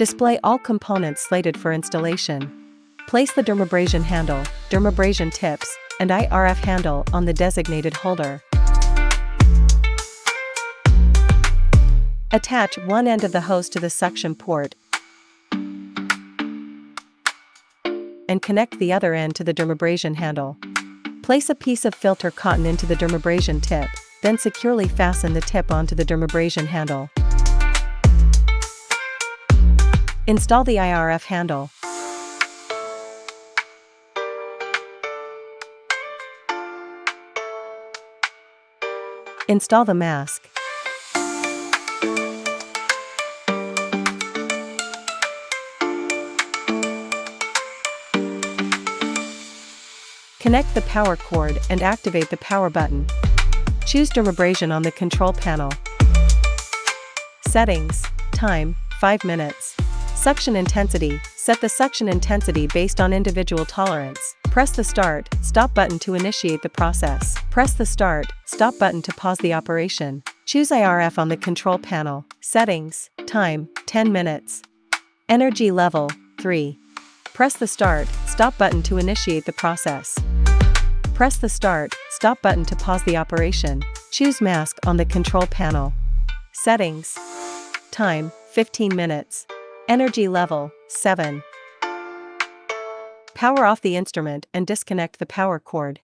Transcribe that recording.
Display all components slated for installation. Place the dermabrasion handle, dermabrasion tips, and IRF handle on the designated holder. Attach one end of the hose to the suction port and connect the other end to the dermabrasion handle. Place a piece of filter cotton into the dermabrasion tip, then securely fasten the tip onto the dermabrasion handle. Install the IRF handle. Install the mask. Connect the power cord and activate the power button. Choose dermabrasion on the control panel. Settings. Time, 5 minutes. Suction intensity. Set the suction intensity based on individual tolerance. Press the Start, Stop button to initiate the process. Press the Start, Stop button to pause the operation. Choose IRF on the control panel. Settings. Time, 10 minutes. Energy level, 3. Press the Start, Stop button to initiate the process. Press the Start, Stop button to pause the operation. Choose Mask on the control panel. Settings. Time, 15 minutes. Energy level, 7. Power off the instrument and disconnect the power cord.